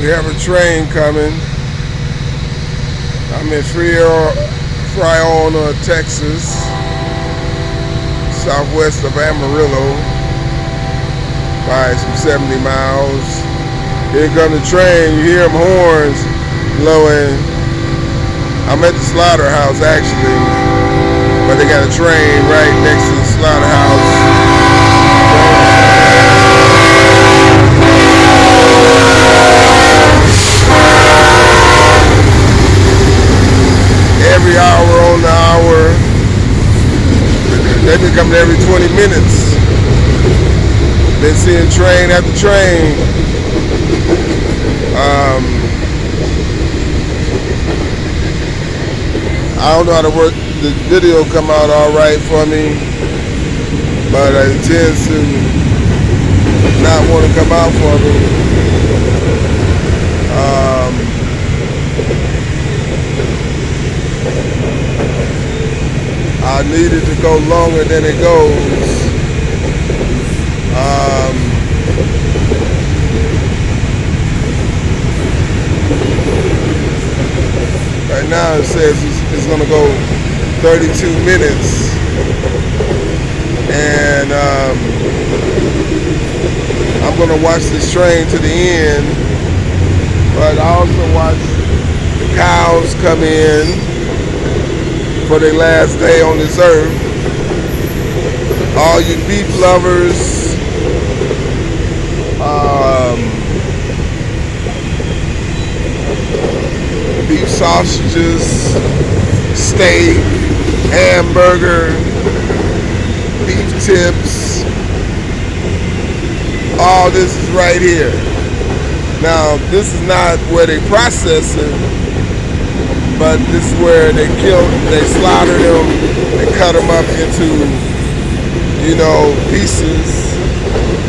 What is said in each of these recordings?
We have a train coming. I'm in Friona, Texas, southwest of Amarillo, by some 70 miles. Here comes the train. You hear them horns blowing. I'm at the slaughterhouse actually, but they got a train right next to the slaughterhouse. Every hour on the hour. They've been coming every 20 minutes. Been seeing train after train. I don't know how to work the video come out all right for me, but it tends to not want to come out for me. I needed to go longer than it goes. Right now it says it's going to go 32 minutes, and I'm going to watch this train to the end, but I also watch the cows come in for their last day on this earth. All you beef lovers, beef sausages, steak, hamburger, beef tips, all this is right here. Now, this is not where they process it, but this is where they slaughter them and cut them up into, pieces.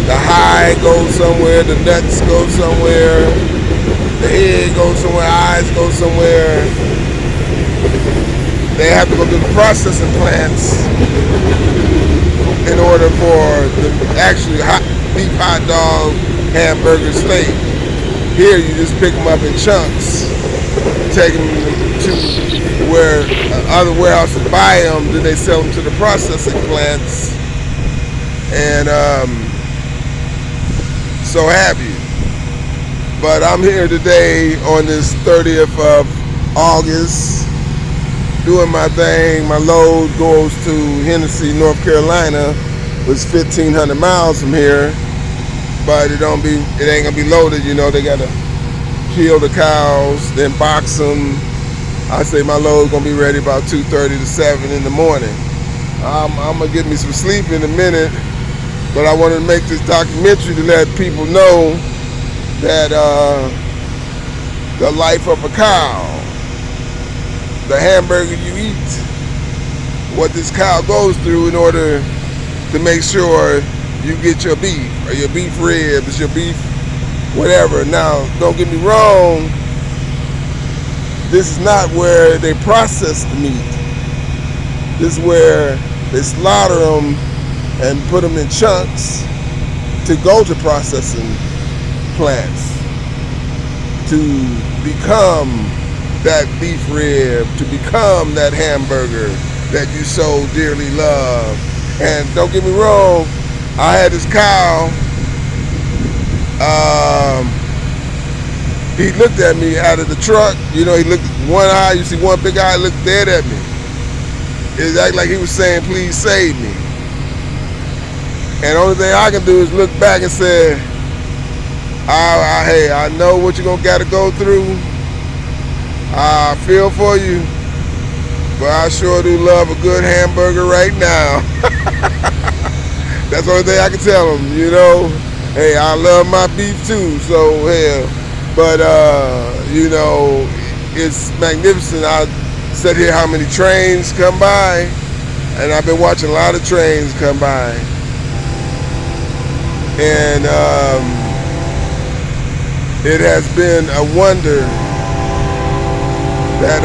The hide goes somewhere, the nuts go somewhere, the head goes somewhere, eyes go somewhere. They have to go through the processing plants in order for the actually beef hot dog, hamburger, steak. Here you just pick them up in chunks, take them to where other warehouses buy them, then they sell them to the processing plants, and so have you. But I'm here today on this 30th of August, doing my thing. My load goes to Hennessy, North Carolina, which is 1,500 miles from here, but it ain't gonna be loaded. They gotta kill the cows, then box them. I say my load's gonna be ready about 2:30 to 7 in the morning. I'm gonna get me some sleep in a minute, but I wanted to make this documentary to let people know that the life of a cow, the hamburger you eat, what this cow goes through in order to make sure you get your beef, or your beef ribs, your beef whatever. Now, don't get me wrong, this is not where they process the meat. This is where they slaughter them and put them in chunks to go to processing plants to become that beef rib, to become that hamburger that you so dearly love. And don't get me wrong, I had this cow. He looked at me out of the truck. He looked one eye. You see one big eye looked dead at me. It acted like he was saying, "Please save me." And the only thing I can do is look back and say, "Hey, I know what you're gonna gotta go through. I feel for you, but I sure do love a good hamburger right now." That's the only thing I can tell him. Hey, I love my beef too, so hell. But, it's magnificent. I said here how many trains come by, and I've been watching a lot of trains come by. And it has been a wonder that,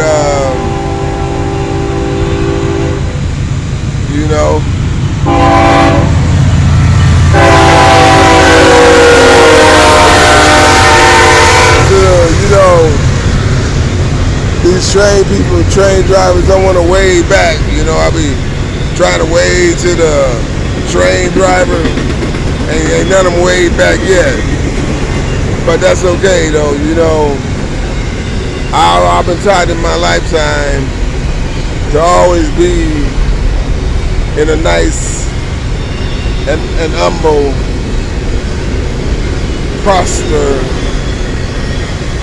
these train drivers don't want to wave back. You know, I be trying to wave to the train driver, and ain't none of them wave back yet. But that's okay though, you know. I've been taught in my lifetime to always be in a nice and humble, prosper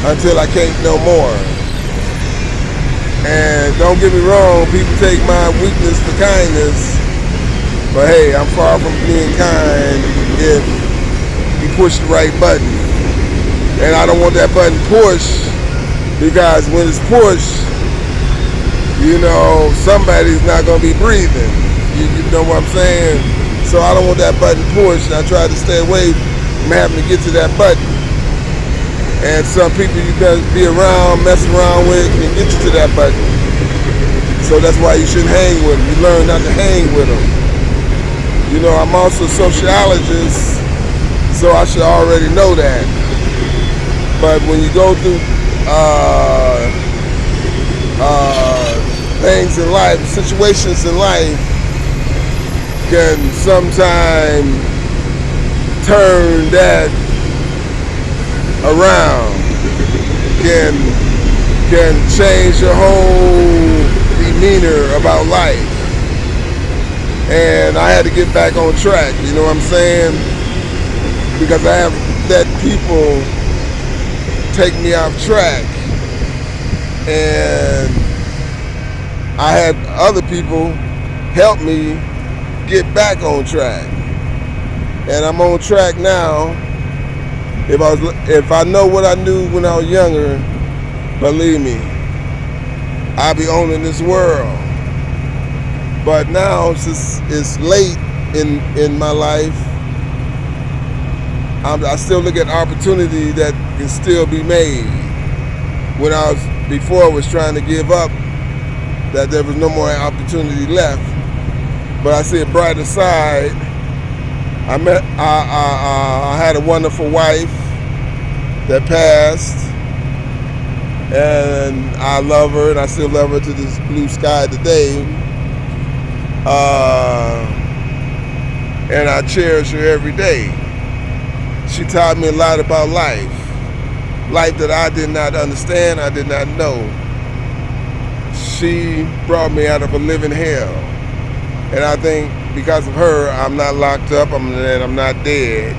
until I can't no more. And don't get me wrong, people take my weakness for kindness, but hey, I'm far from being kind if you push the right button. And I don't want that button pushed, because when it's pushed, you know, somebody's not going to be breathing. You know what I'm saying? So I don't want that button pushed. I try to stay away from having to get to that button. And some people you better be around, mess around with, can get you to that button. So that's why you shouldn't hang with them. You learn not to hang with them. You know, I'm also a sociologist, so I should already know that. But when you go through things in life, situations in life can sometimes turn that around, can change your whole demeanor about life. And I had to get back on track, you know what I'm saying? Because I have let people take me off track, and I had other people help me get back on track. And I'm on track now. If I know what I knew when I was younger, believe me, I'll be owning this world. But now since it's late in my life, I still look at opportunity that can still be made. When I was trying to give up, that there was no more opportunity left. But I see a brighter side. I had a wonderful wife that passed, and I love her, and I still love her to this blue sky today. And I cherish her every day. She taught me a lot about life that I did not understand, I did not know. She brought me out of a living hell. And I think because of her, I'm not locked up, and I'm not dead.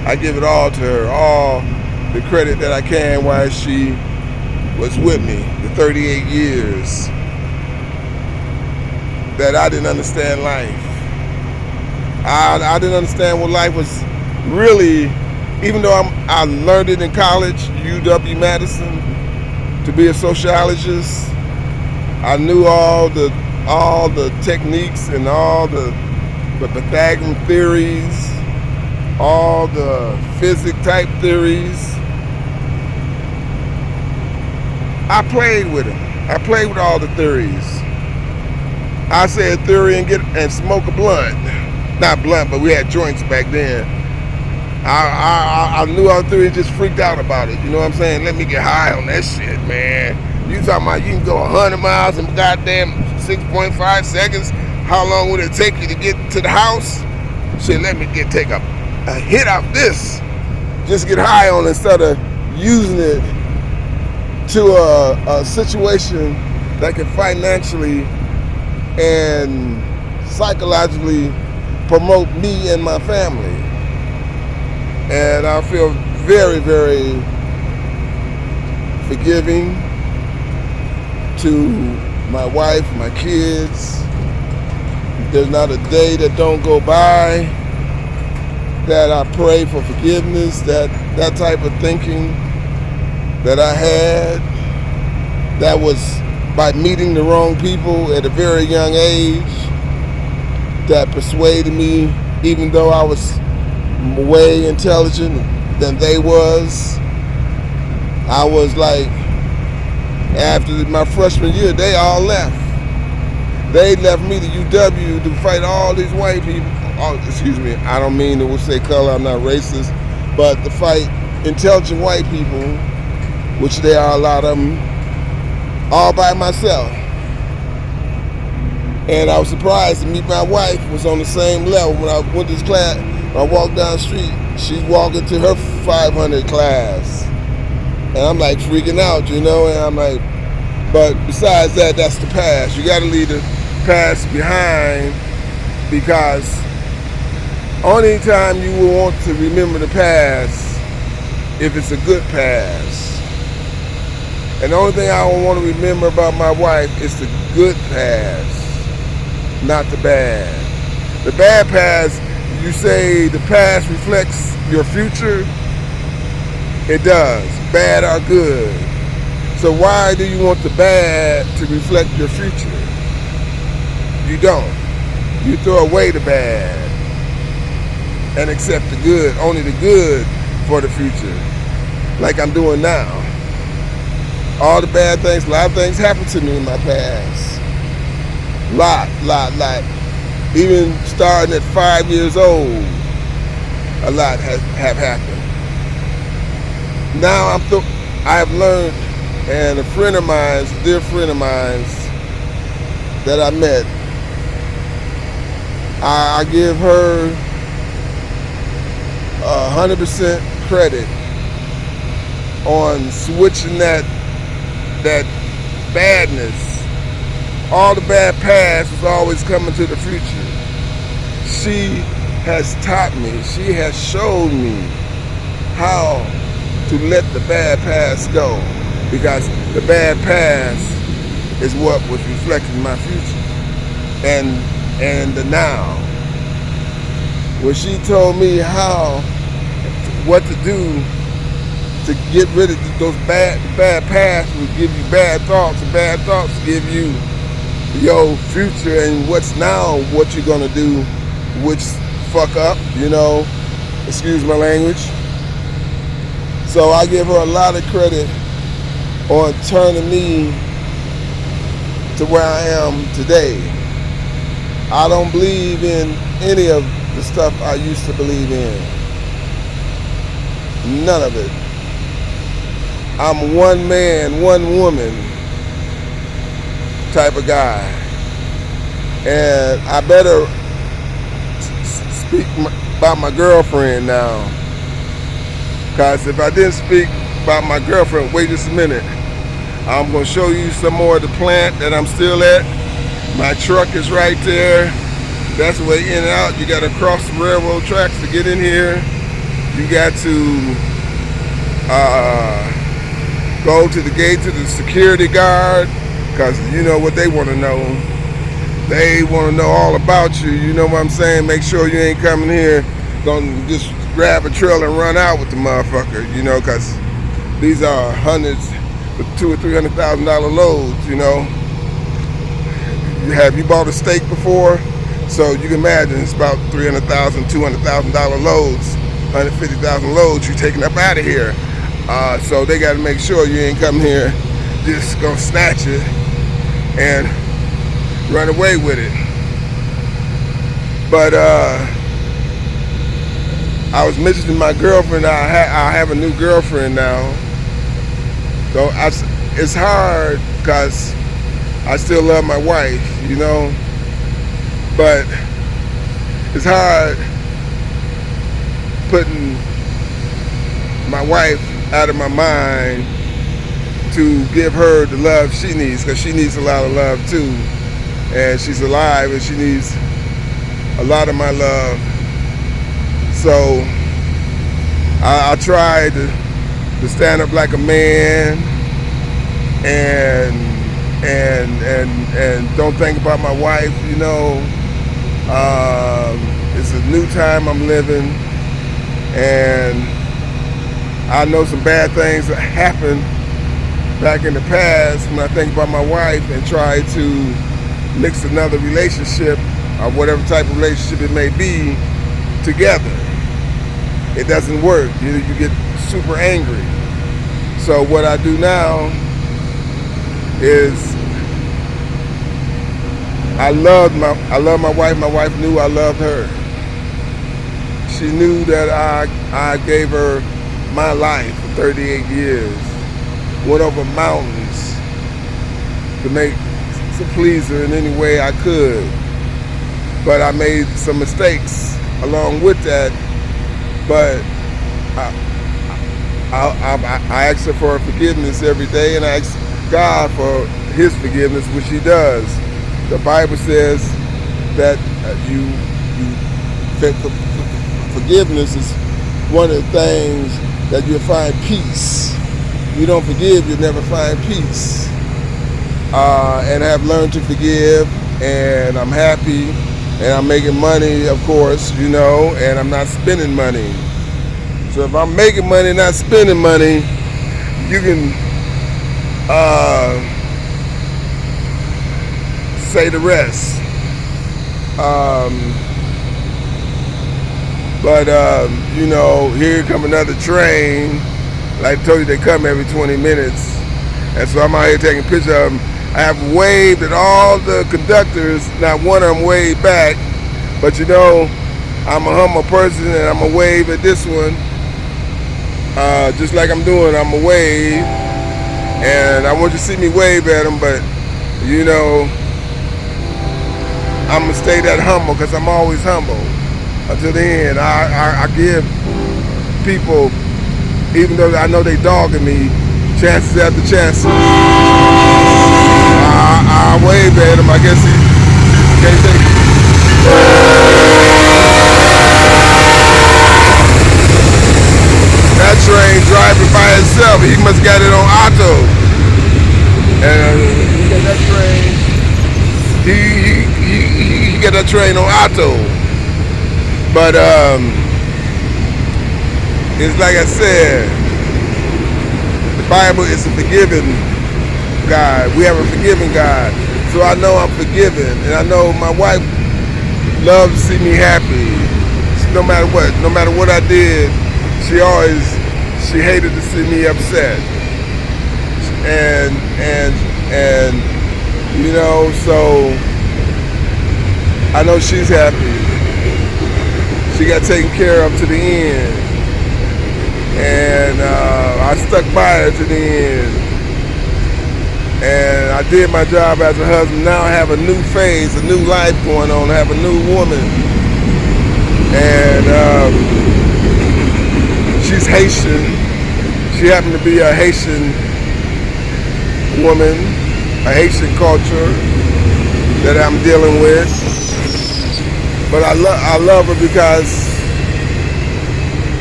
I give it all to her, all the credit that I can while she was with me, the 38 years that I didn't understand life. I didn't understand what life was really, even though I learned it in college, UW-Madison, to be a sociologist. I knew all the techniques and all the Pythagorean theories, all the physics type theories. I played with them. I played with all the theories. I said theory and smoke a blunt. Not blunt, but we had joints back then. I knew all the theory, just freaked out about it. You know what I'm saying? Let me get high on that shit, man. You talking about you can go 100 miles in goddamn 6.5 seconds? How long would it take you to get to the house? Shit, let me take a hit off this. Just get high on it instead of using it to a situation that can financially and psychologically promote me and my family. And I feel very, very forgiving to my wife, my kids. There's not a day that don't go by that I pray for forgiveness, that type of thinking that I had, that was by meeting the wrong people at a very young age, that persuaded me, even though I was way intelligent than they was. I was like, after my freshman year, they all left. They left me to UW to fight all these white people. Oh, excuse me, I don't mean to say color, I'm not racist, but to fight intelligent white people, which there are a lot of them, all by myself. And I was surprised to meet my wife was on the same level. When I went to this class, when I walked down the street, she's walking to her 500 class. And I'm like freaking out, you know, and I'm like, but besides that, that's the past. You gotta leave the past behind, because only time you will want to remember the past if it's a good past. And the only thing I don't want to remember about my wife is the good past, not the bad. The bad past, you say the past reflects your future. It does, bad or good. So why do you want the bad to reflect your future? You don't. You throw away the bad and accept the good, only the good for the future, like I'm doing now. All the bad things, a lot of things happened to me in my past. Lot. Even starting at 5 years old, a lot have happened. Now I have learned, and a friend of mine, a dear friend of mine that I met, I give her 100% credit on switching that badness. All the bad past was always coming to the future. She has taught me, she has showed me how to let the bad past go, because the bad past is what was reflecting my future and the now. When she told me what to do to get rid of those bad past, would give you bad thoughts, and bad thoughts give you your future and what's now, what you're gonna do, which fuck up, you know, excuse my language. So I give her a lot of credit on turning me to where I am today. I don't believe in any of the stuff I used to believe in. None of it. I'm one man, one woman type of guy. And I better speak about my girlfriend now. Because if I didn't speak about my girlfriend, wait just a minute. I'm going to show you some more of the plant that I'm still at. My truck is right there. That's the way in and out. You got to cross the railroad tracks to get in here. You got to go to the gate to the security guard, because you know what they want to know. They want to know all about you. You know what I'm saying? Make sure you ain't coming here gonna just grab a trailer and run out with the motherfucker. You know, because these are hundreds, $200,000 or $300,000 loads. You know. Have you bought a steak before? So you can imagine it's about $300,000, $200,000 loads, 150,000 loads you taking up out of here. So they got to make sure you ain't come here just gonna snatch it and run away with it. But I was mentioning my girlfriend. I have a new girlfriend now. So it's hard because I still love my wife, you know. But it's hard putting my wife out of my mind to give her the love she needs, because she needs a lot of love too. And she's alive and she needs a lot of my love. So I try to stand up like a man and don't think about my wife, you know. It's a new time I'm living, and I know some bad things that happened back in the past when I think about my wife and try to mix another relationship, or whatever type of relationship it may be, together. It doesn't work. You get super angry. So what I do now is I love my wife. My wife knew I loved her. She knew that I gave her my life for 38 years. Went over mountains to make to please her in any way I could. But I made some mistakes along with that. But I ask her for forgiveness every day, and I ask God for His forgiveness, which He does. The Bible says that forgiveness is one of the things that you'll find peace. If you don't forgive, you'll never find peace. And I have learned to forgive, and I'm happy, and I'm making money, of course, and I'm not spending money. So if I'm making money, not spending money, you can say the rest. Here come another train. Like I told you, they come every 20 minutes. And so I'm out here taking pictures of them. I have waved at all the conductors. Not one of them waved back. But I'm a humble person, and I'm going to wave at this one. Just like I'm doing, I'm going to wave. And I want you to see me wave at them, but, I'm going to stay that humble, because I'm always humble. Until the end, I give people, even though I know they dogging me, chances after chances. I wave at him. I guess he can't take it. That train driving by itself. He must got it on auto. And he got that train. He got that train on auto. But it's like I said, the Bible is a forgiving God. We have a forgiving God. So I know I'm forgiven, and I know my wife loves to see me happy. No matter what I did, she hated to see me upset. And so I know she's happy. She got taken care of to the end, and I stuck by her to the end, and I did my job as a husband. Now I have a new phase, a new life going on. I have a new woman, and she's Haitian. She happened to be a Haitian woman, a Haitian culture that I'm dealing with. But I love her because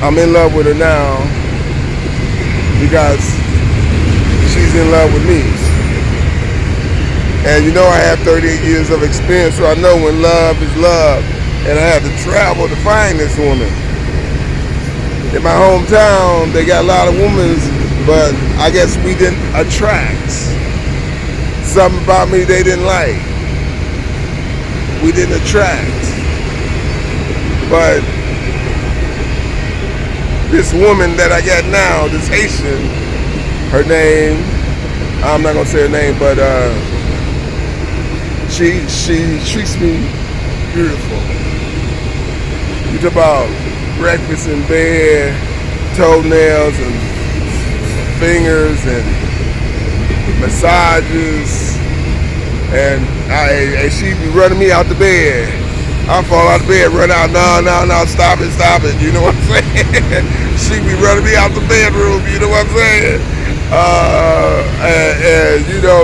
I'm in love with her now, because she's in love with me. And I have 38 years of experience, so I know when love is love. And I had to travel to find this woman. In my hometown, they got a lot of women, but I guess we didn't attract. Something about me they didn't like. We didn't attract. But this woman that I got now, this Haitian, her name, I'm not gonna say her name, but she treats me beautiful. You talk about breakfast in bed, toenails and fingers and massages, and she be running me out the bed. I fall out of bed, run out, no, stop it, you know what I'm saying? She be running me out the bedroom, you know what I'm saying?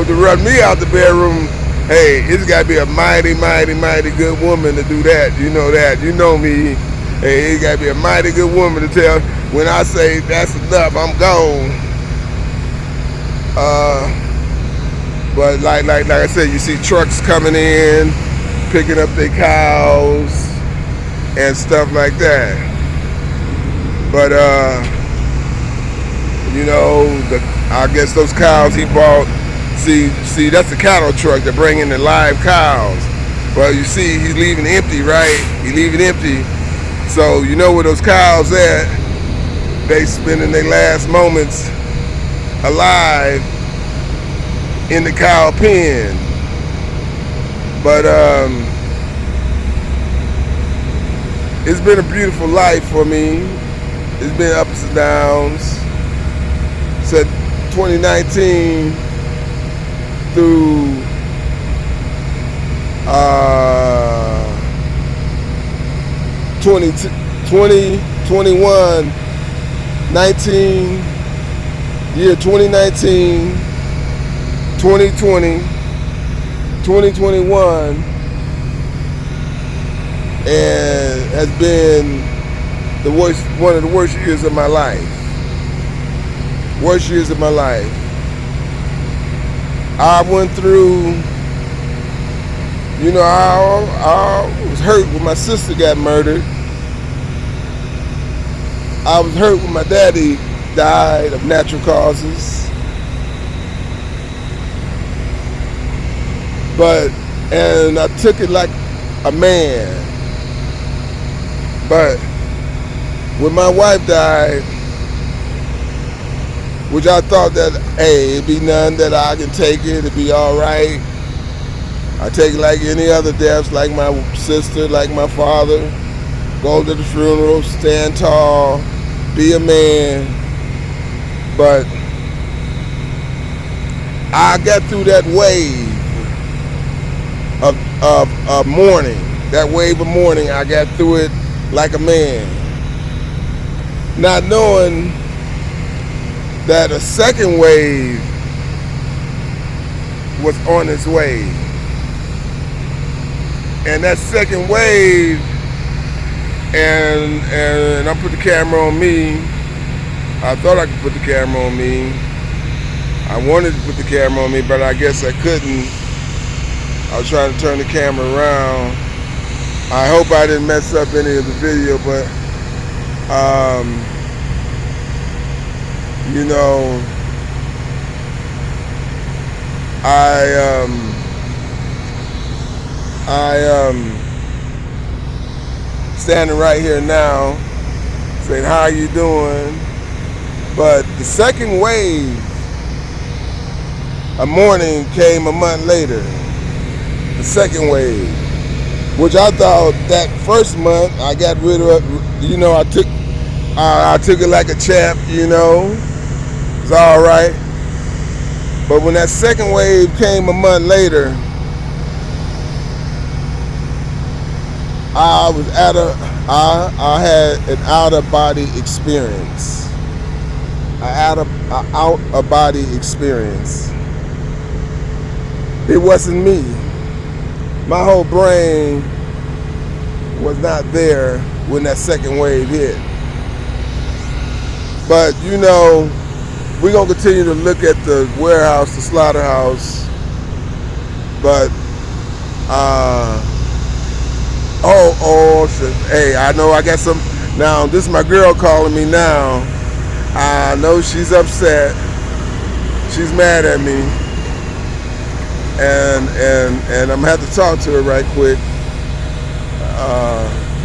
To run me out the bedroom, hey, it's gotta be a mighty, mighty, mighty good woman to do that, you know that, you know me. Hey, it gotta be a mighty good woman to tell, when I say that's enough, I'm gone. But like I said, you see trucks coming in, picking up their cows and stuff like that. But I guess those cows he bought. See, that's the cattle truck that bring in the live cows. Well, you see, he's leaving empty, right? He's leaving empty. So where those cows at? They spending their last moments alive in the cow pen. But it's been a beautiful life for me. It's been ups and downs. So 2019 through 20, 21, 19, year 2019, 2020, 2021, and has been one of the worst years of my life. Worst years of my life. I went through, I was hurt when my sister got murdered. I was hurt when my daddy died of natural causes. And I took it like a man. But when my wife died, which I thought that, hey, it'd be none that I can take it, it'd be all right. I take it like any other deaths, like my sister, like my father. Go to the funeral, stand tall, be a man. But I got through that wave of mourning. That wave of mourning, I got through it like a man. Not knowing that a second wave was on its way. And that second wave, and I put the camera on me. I thought I could put the camera on me. I wanted to put the camera on me, but I guess I couldn't. I was trying to turn the camera around. I hope I didn't mess up any of the video, but standing right here now saying, how you doing? But the second wave of mourning came a month later. The second wave, which I thought that first month I got rid of, I took it like a champ, it's all right. But when that second wave came a month later, I had an out-of-body experience. An out-of-body experience. It wasn't me. My whole brain was not there when that second wave hit. But we're gonna continue to look at the warehouse, the slaughterhouse. But shit. Hey, I know I got some. Now this is my girl calling me now. I know she's upset. She's mad at me. And I'm gonna have to talk to her right quick.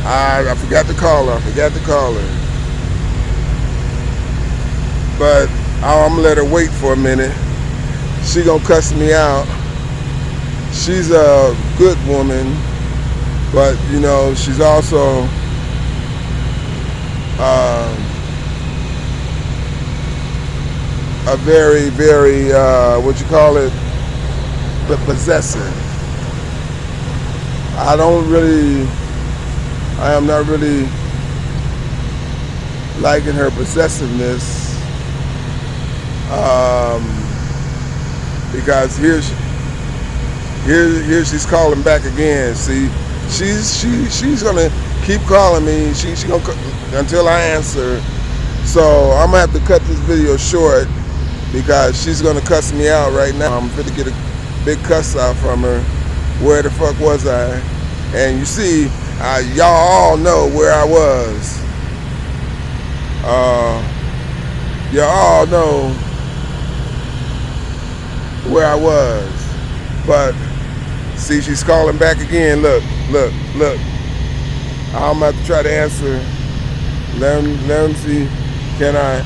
I forgot to call her. But I'm gonna let her wait for a minute. She gonna cuss me out. She's a good woman, but she's also a very, very possessive. I am not really liking her possessiveness, because here she's calling back again. See, she's gonna keep calling me. She's gonna until I answer. So I'm gonna have to cut this video short because she's gonna cuss me out right now. I'm gonna get a big cuss out from her. Where the fuck was I? And you see, y'all all know where I was. Y'all all know where I was. But see, she's calling back again. Look. I'm about to try to answer. Let him see. Can I?